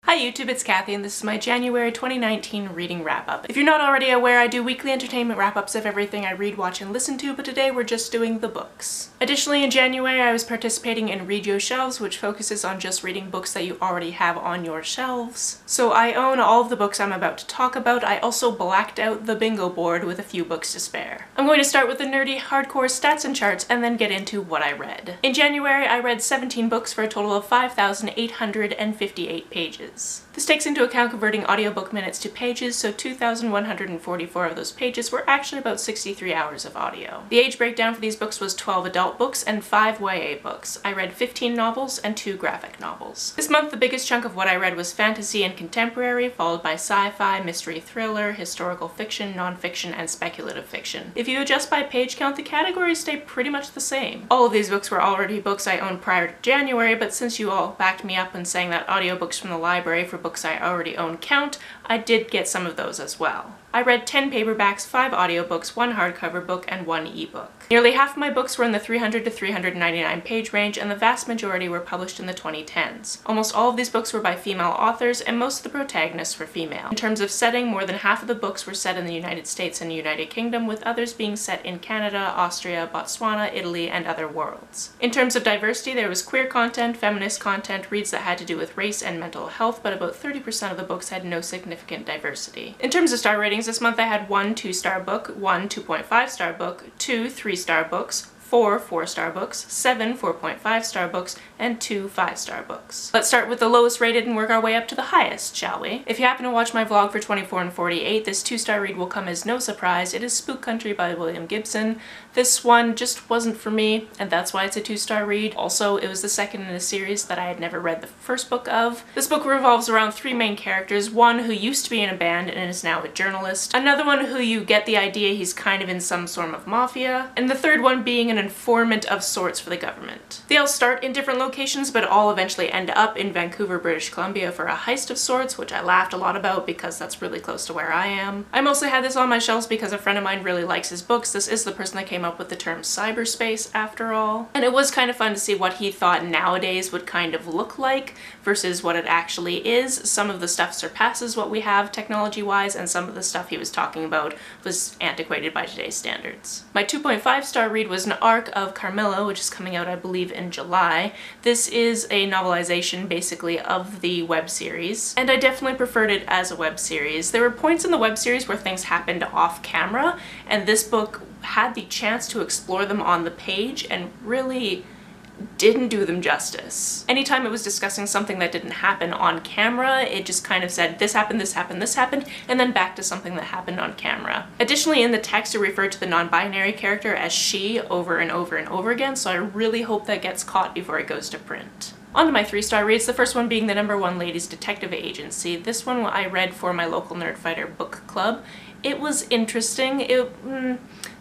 Hi YouTube, it's Kathy and this is my January 2019 reading wrap-up. If you're not already aware, I do weekly entertainment wrap-ups of everything I read, watch, and listen to, but today we're just doing the books. Additionally, in January I was participating in Read Your Shelves, which focuses on just reading books that you already have on your shelves. So I own all of the books I'm about to talk about. I also blacked out the bingo board with a few books to spare. I'm going to start with the nerdy, hardcore stats and charts and then get into what I read. In January, I read 17 books for a total of 5,858 pages. This takes into account converting audiobook minutes to pages, so 2,144 of those pages were actually about 63 hours of audio. The age breakdown for these books was 12 adult books and 5 YA books. I read 15 novels and 2 graphic novels. This month the biggest chunk of what I read was fantasy and contemporary, followed by sci-fi, mystery thriller, historical fiction, non-fiction, and speculative fiction. If you adjust by page count, the categories stay pretty much the same. All of these books were already books I owned prior to January, but since you all backed me up in saying that audiobooks from the library for books I already own count, I did get some of those as well. I read 10 paperbacks, 5 audiobooks, 1 hardcover book, and 1 ebook. Nearly half of my books were in the 300 to 399 page range, and the vast majority were published in the 2010s. Almost all of these books were by female authors, and most of the protagonists were female. In terms of setting, more than half of the books were set in the United States and the United Kingdom, with others being set in Canada, Austria, Botswana, Italy, and other worlds. In terms of diversity, there was queer content, feminist content, reads that had to do with race and mental health, but about 30% of the books had no significant diversity. In terms of star ratings, this month I had 1 2-star book, 1 2.5-star book, 2 3-star books, 4 4-star books, 7 4.5-star books, and 2 5-star books. Let's start with the lowest rated and work our way up to the highest, shall we? If you happen to watch my vlog for 24 and 48, this 2-star read will come as no surprise. It is Spook Country by William Gibson. This one just wasn't for me, and that's why it's a 2-star read. Also, it was the second in a series that I had never read the first book of. This book revolves around 3 main characters, one who used to be in a band and is now a journalist, another one who you get the idea he's kind of in some sort of mafia, and the third one being an informant of sorts for the government. They all start in different locations, but all eventually end up in Vancouver, British Columbia for a heist of sorts, which I laughed a lot about because that's really close to where I am. I mostly had this on my shelves because a friend of mine really likes his books. This is the person that came up with the term cyberspace, after all. And it was kind of fun to see what he thought nowadays would kind of look like versus what it actually is. Some of the stuff surpasses what we have technology-wise, and some of the stuff he was talking about was antiquated by today's standards. My 2.5-star read was an arc of Carmilla, which is coming out, I believe, in July. This is a novelization, basically, of the web series, and I definitely preferred it as a web series. There were points in the web series where things happened off camera, and this book had the chance to explore them on the page and really didn't do them justice. Anytime it was discussing something that didn't happen on camera, it just kind of said, this happened, this happened, this happened, and then back to something that happened on camera. Additionally, in the text it referred to the non-binary character as she over and over and over again, so I really hope that gets caught before it goes to print. On to my 3-star reads, the first one being the #1 Ladies Detective Agency. This one I read for my local Nerdfighter book club. It was interesting.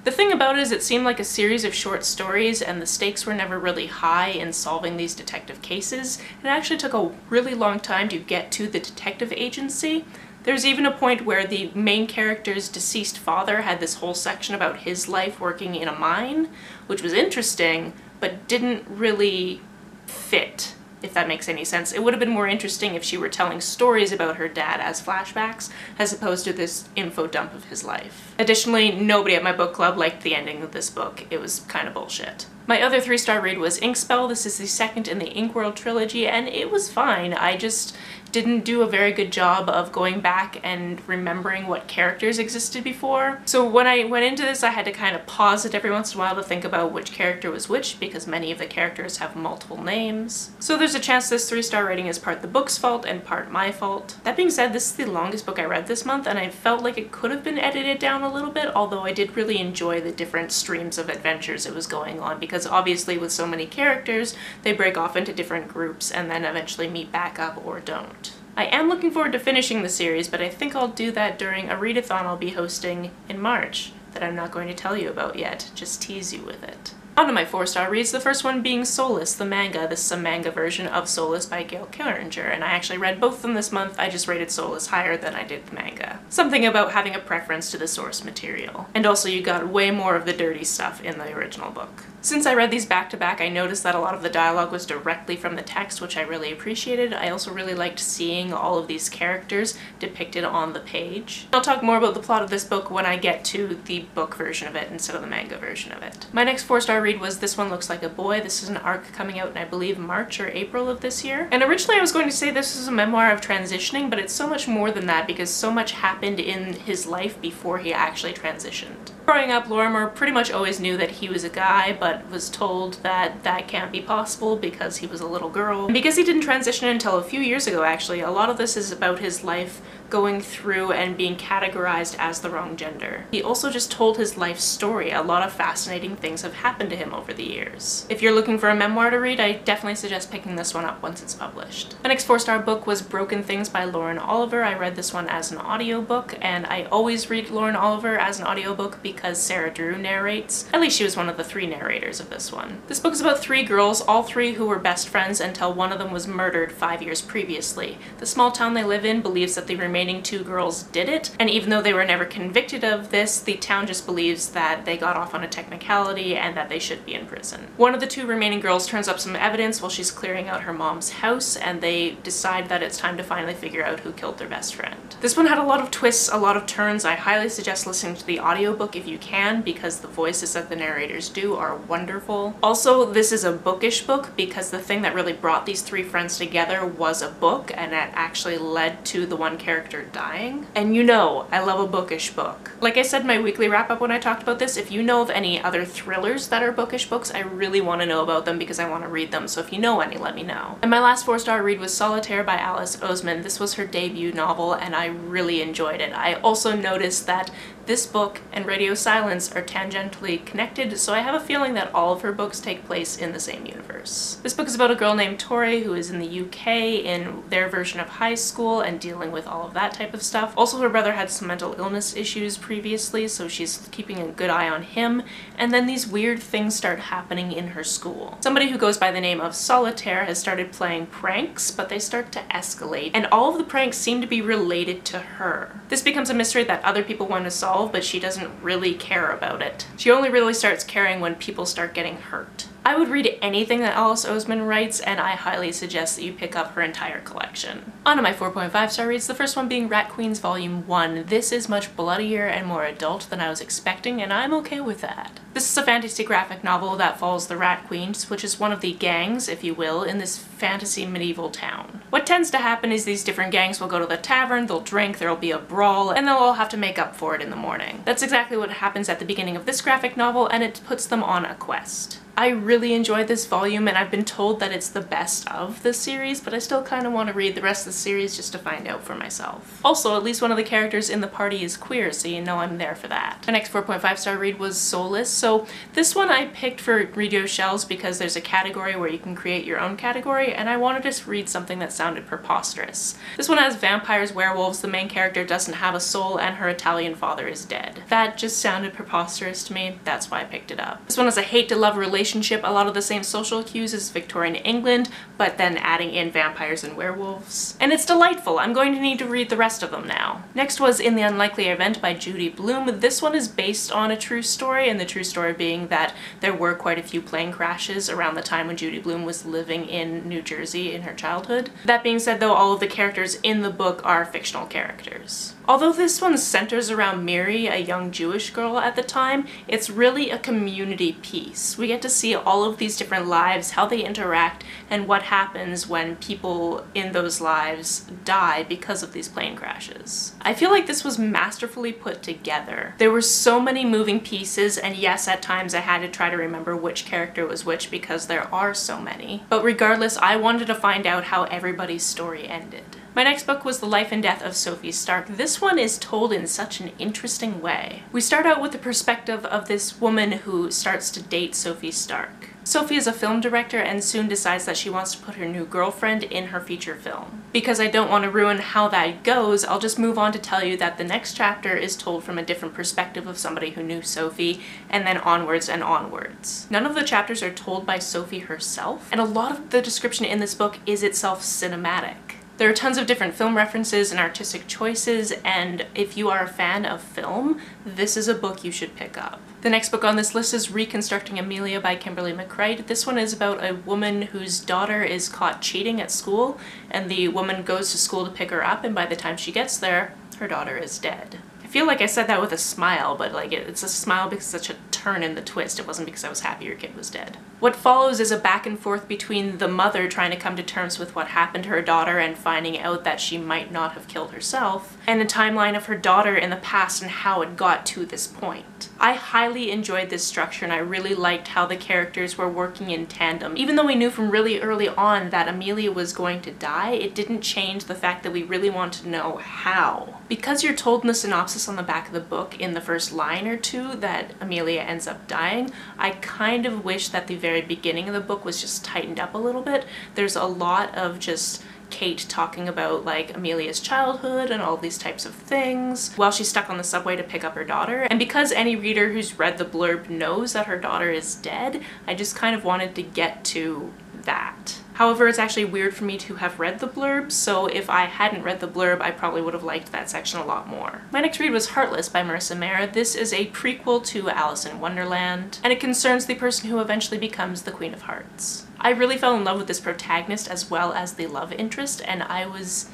The thing about it is it seemed like a series of short stories, and the stakes were never really high in solving these detective cases. It actually took a really long time to get to the detective agency. There's even a point where the main character's deceased father had this whole section about his life working in a mine, which was interesting, but didn't really fit, if that makes any sense. It would have been more interesting if she were telling stories about her dad as flashbacks, as opposed to this info dump of his life. Additionally, nobody at my book club liked the ending of this book. It was kind of bullshit. My other 3-star read was Inkspell. This is the second in the Inkworld trilogy, and it was fine. I just didn't do a very good job of going back and remembering what characters existed before. So when I went into this, I had to kind of pause it every once in a while to think about which character was which, because many of the characters have multiple names. So there's a chance this 3-star rating is part the book's fault and part my fault. That being said, this is the longest book I read this month, and I felt like it could have been edited down a little bit, although I did really enjoy the different streams of adventures it was going on, because obviously with so many characters, they break off into different groups and then eventually meet back up or don't. I am looking forward to finishing the series, but I think I'll do that during a readathon I'll be hosting in March that I'm not going to tell you about yet, just tease you with it. On to my 4-star reads, the first one being Soulless, the manga. This is a manga version of Soulless by Gail Carringer, and I actually read both of them this month. I just rated Soulless higher than I did the manga. Something about having a preference to the source material. And also you got way more of the dirty stuff in the original book. Since I read these back to back, I noticed that a lot of the dialogue was directly from the text, which I really appreciated. I also really liked seeing all of these characters depicted on the page. I'll talk more about the plot of this book when I get to the book version of it instead of the manga version of it. My next 4-star read was This One Looks Like a Boy. This is an arc coming out in, I believe, March or April of this year. And originally I was going to say this is a memoir of transitioning, but it's so much more than that because so much happened in his life before he actually transitioned. Growing up, Lorimer pretty much always knew that he was a guy, but was told that that can't be possible because he was a little girl. And because he didn't transition until a few years ago, actually, a lot of this is about his life going through and being categorized as the wrong gender. He also just told his life story. A lot of fascinating things have happened to him over the years. If you're looking for a memoir to read, I definitely suggest picking this one up once it's published. My next 4-star book was Broken Things by Lauren Oliver. I read this one as an audiobook, and I always read Lauren Oliver as an audiobook because Sarah Drew narrates. At least she was one of the 3 narrators of this one. This book is about 3 girls, all 3 who were best friends until one of them was murdered 5 years previously. The small town they live in believes that the remaining 2 girls did it, and even though they were never convicted of this, the town just believes that they got off on a technicality and that they should be in prison. One of the 2 remaining girls turns up some evidence while she's clearing out her mom's house, and they decide that it's time to finally figure out who killed their best friend. This one had a lot of twists, a lot of turns. I highly suggest listening to the audiobook if you can, because the voices that the narrators do are wonderful. Also, this is a bookish book because the thing that really brought these 3 friends together was a book, and that actually led to the one character dying. And you know, I love a bookish book. Like I said in my weekly wrap-up when I talked about this, if you know of any other thrillers that are bookish books, I really want to know about them because I want to read them, so if you know any, let me know. And my last 4-star read was Solitaire by Alice Oseman. This was her debut novel, and I really enjoyed it. I also noticed that this book and Radio Silence are tangentially connected, so I have a feeling that all of her books take place in the same universe. This book is about a girl named Tori who is in the UK in their version of high school and dealing with all of that type of stuff. Also, her brother had some mental illness issues previously, so she's keeping a good eye on him, and then these weird things start happening in her school. Somebody who goes by the name of Solitaire has started playing pranks, but they start to escalate, and all of the pranks seem to be related to her. This becomes a mystery that other people want to solve, but she doesn't really care about it. She only really starts caring when people start getting hurt. I would read anything that Alice Oseman writes, and I highly suggest that you pick up her entire collection. On to my 4.5-star reads, the first one being Rat Queens Volume 1. This is much bloodier and more adult than I was expecting, and I'm okay with that. This is a fantasy graphic novel that follows the Rat Queens, which is one of the gangs, if you will, in this fantasy medieval town. What tends to happen is these different gangs will go to the tavern, they'll drink, there'll be a brawl, and they'll all have to make up for it in the morning. That's exactly what happens at the beginning of this graphic novel, and it puts them on a quest. I really enjoyed this volume, and I've been told that it's the best of the series, but I still kind of want to read the rest of the series just to find out for myself. Also, at least one of the characters in the party is queer, so you know I'm there for that. My next 4.5-star read was Soulless. So this one I picked for Read Your Shelves because there's a category where you can create your own category, and I wanted to read something that sounded preposterous. This one has vampires, werewolves, the main character doesn't have a soul, and her Italian father is dead. That just sounded preposterous to me, that's why I picked it up. This one has a hate-to-love relationship, a lot of the same social cues as Victorian England, but then adding in vampires and werewolves. And it's delightful. I'm going to need to read the rest of them now. Next was In the Unlikely Event by Judy Blume. This one is based on a true story, and the true story being that there were quite a few plane crashes around the time when Judy Blume was living in New Jersey in her childhood. That being said though, all of the characters in the book are fictional characters. Although this one centers around Miri, a young Jewish girl at the time, it's really a community piece. We get to see all of these different lives, how they interact, and what happens when people in those lives die because of these plane crashes. I feel like this was masterfully put together. There were so many moving pieces, and yes, at times I had to try to remember which character was which because there are so many. But regardless, I wanted to find out how everybody's story ended. My next book was The Life and Death of Sophie Stark. This one is told in such an interesting way. We start out with the perspective of this woman who starts to date Sophie Stark dark. Sophie is a film director and soon decides that she wants to put her new girlfriend in her feature film. Because I don't want to ruin how that goes, I'll just move on to tell you that the next chapter is told from a different perspective of somebody who knew Sophie, and then onwards and onwards. None of the chapters are told by Sophie herself, and a lot of the description in this book is itself cinematic. There are tons of different film references and artistic choices, and if you are a fan of film, this is a book you should pick up. The next book on this list is Reconstructing Amelia by Kimberly McCreight. This one is about a woman whose daughter is caught cheating at school, and the woman goes to school to pick her up, and by the time she gets there, her daughter is dead. I feel like I said that with a smile, but like it's a smile because it's such a turn in the twist. It wasn't because I was happy her kid was dead. What follows is a back and forth between the mother trying to come to terms with what happened to her daughter and finding out that she might not have killed herself, and a timeline of her daughter in the past and how it got to this point. I highly enjoyed this structure, and I really liked how the characters were working in tandem. Even though we knew from really early on that Amelia was going to die, it didn't change the fact that we really wanted to know how. Because you're told in the synopsis on the back of the book in the first line or two that Amelia ends up dying, I kind of wish that the very beginning of the book was just tightened up a little bit. There's a lot of just Kate talking about like Amelia's childhood and all these types of things while she's stuck on the subway to pick up her daughter. And because any reader who's read the blurb knows that her daughter is dead, I just kind of wanted to get to that. However, it's actually weird for me to have read the blurb, so if I hadn't read the blurb, I probably would have liked that section a lot more. My next read was Heartless by Marissa Meyer. This is a prequel to Alice in Wonderland, and it concerns the person who eventually becomes the Queen of Hearts. I really fell in love with this protagonist as well as the love interest, and I was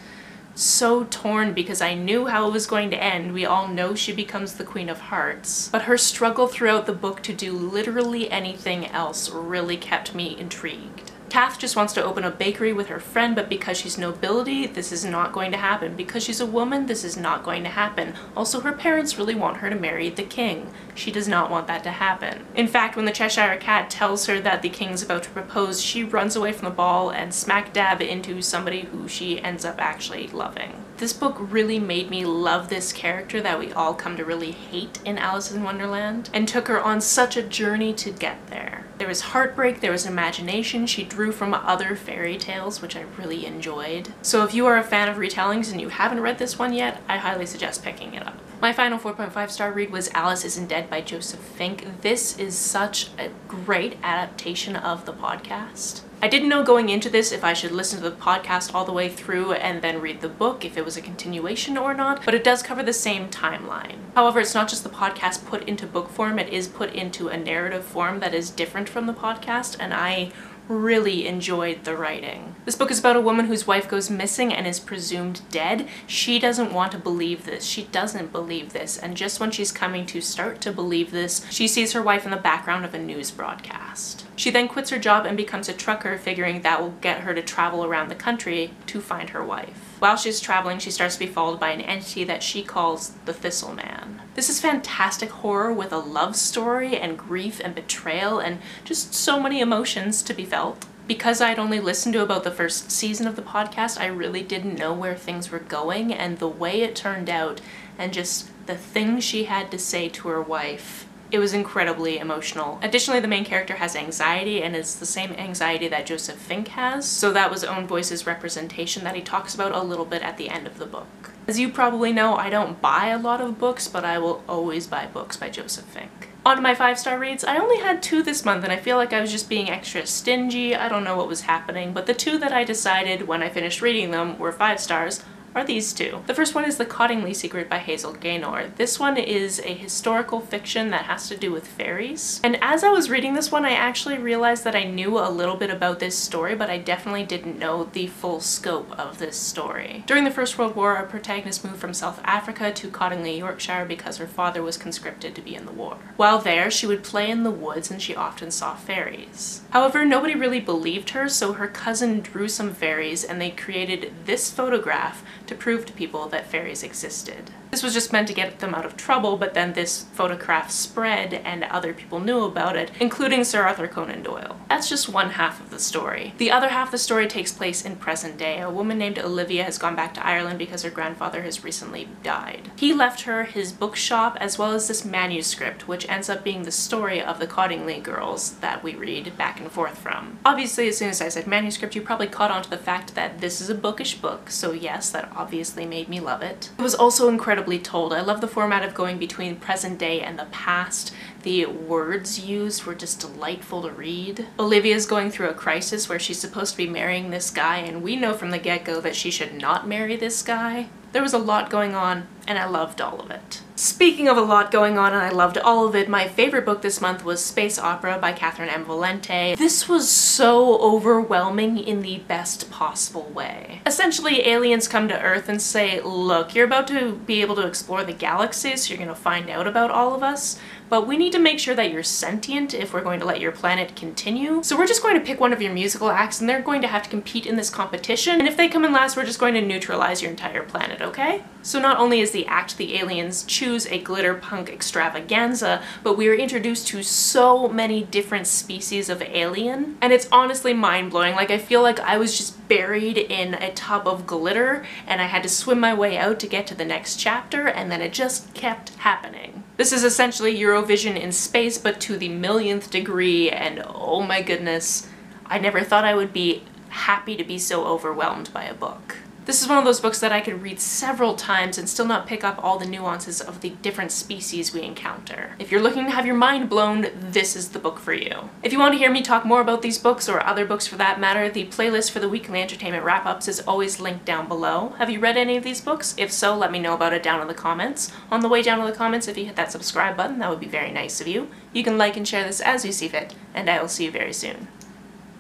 so torn because I knew how it was going to end. We all know she becomes the Queen of Hearts, but her struggle throughout the book to do literally anything else really kept me intrigued. Kath just wants to open a bakery with her friend, but because she's nobility, this is not going to happen. Because she's a woman, this is not going to happen. Also, her parents really want her to marry the king. She does not want that to happen. In fact, when the Cheshire Cat tells her that the king's about to propose, she runs away from the ball and smack dab into somebody who she ends up actually loving. This book really made me love this character that we all come to really hate in Alice in Wonderland, and took her on such a journey to get there. There was heartbreak, there was imagination, she drew from other fairy tales, which I really enjoyed. So if you are a fan of retellings and you haven't read this one yet, I highly suggest picking it up. My final 4.5 star read was Alice Isn't Dead by Joseph Fink. This is such a great adaptation of the podcast. I didn't know going into this if I should listen to the podcast all the way through and then read the book, if it was a continuation or not, but it does cover the same timeline. However, it's not just the podcast put into book form, it is put into a narrative form that is different from the podcast, and I really enjoyed the writing. This book is about a woman whose wife goes missing and is presumed dead. She doesn't want to believe this. She doesn't believe this. And just when she's coming to start to believe this, she sees her wife in the background of a news broadcast. She then quits her job and becomes a trucker, figuring that will get her to travel around the country to find her wife. While she's traveling, she starts to be followed by an entity that she calls the Thistle Man. This is fantastic horror with a love story and grief and betrayal and just so many emotions to be felt. Because I'd only listened to about the first season of the podcast, I really didn't know where things were going, and the way it turned out and just the things she had to say to her wife, it was incredibly emotional. Additionally, the main character has anxiety, and it's the same anxiety that Joseph Fink has, so that was Owen Boyce's representation that he talks about a little bit at the end of the book. As you probably know, I don't buy a lot of books, but I will always buy books by Joseph Fink. On to my 5-star reads. I only had 2 this month, and I feel like I was just being extra stingy. I don't know what was happening, but the 2 that I decided when I finished reading them were 5 stars. Are these 2. The first one is The Cottingley Secret by Hazel Gaynor. This one is a historical fiction that has to do with fairies. And as I was reading this one, I actually realized that I knew a little bit about this story, but I definitely didn't know the full scope of this story. During the First World War, our protagonist moved from South Africa to Cottingley, Yorkshire because her father was conscripted to be in the war. While there, she would play in the woods and she often saw fairies. However, nobody really believed her, so her cousin drew some fairies and they created this photograph to prove to people that fairies existed. This was just meant to get them out of trouble, but then this photograph spread and other people knew about it, including Sir Arthur Conan Doyle. That's just one half of the story. The other half of the story takes place in present day. A woman named Olivia has gone back to Ireland because her grandfather has recently died. He left her his bookshop as well as this manuscript, which ends up being the story of the Cottingley girls that we read back and forth from. Obviously, as soon as I said manuscript, you probably caught on to the fact that this is a bookish book, so yes, that obviously made me love it. It was also incredibly told. I love the format of going between present day and the past. The words used were just delightful to read. Olivia's going through a crisis where she's supposed to be marrying this guy, and we know from the get-go that she should not marry this guy. There was a lot going on, and I loved all of it. Speaking of a lot going on and I loved all of it, my favorite book this month was Space Opera by Catherine M. Valente. This was so overwhelming in the best possible way. Essentially, aliens come to Earth and say, look, you're about to be able to explore the galaxy, so you're gonna find out about all of us, but we need to make sure that you're sentient if we're going to let your planet continue. So we're just going to pick one of your musical acts and they're going to have to compete in this competition, and if they come in last, we're just going to neutralize your entire planet, okay? So not only is the act the aliens choose a glitter punk extravaganza, but we are introduced to so many different species of alien, and it's honestly mind-blowing. Like, I feel like I was just buried in a tub of glitter and I had to swim my way out to get to the next chapter, and then it just kept happening. This is essentially Eurovision in space, but to the millionth degree, and oh my goodness, I never thought I would be happy to be so overwhelmed by a book. This is one of those books that I could read several times and still not pick up all the nuances of the different species we encounter. If you're looking to have your mind blown, this is the book for you. If you want to hear me talk more about these books, or other books for that matter, the playlist for the weekly entertainment wrap-ups is always linked down below. Have you read any of these books? If so, let me know about it down in the comments. On the way down to the comments, if you hit that subscribe button, that would be very nice of you. You can like and share this as you see fit, and I will see you very soon.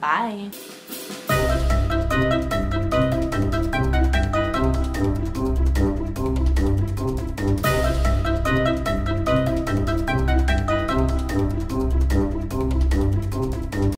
Bye!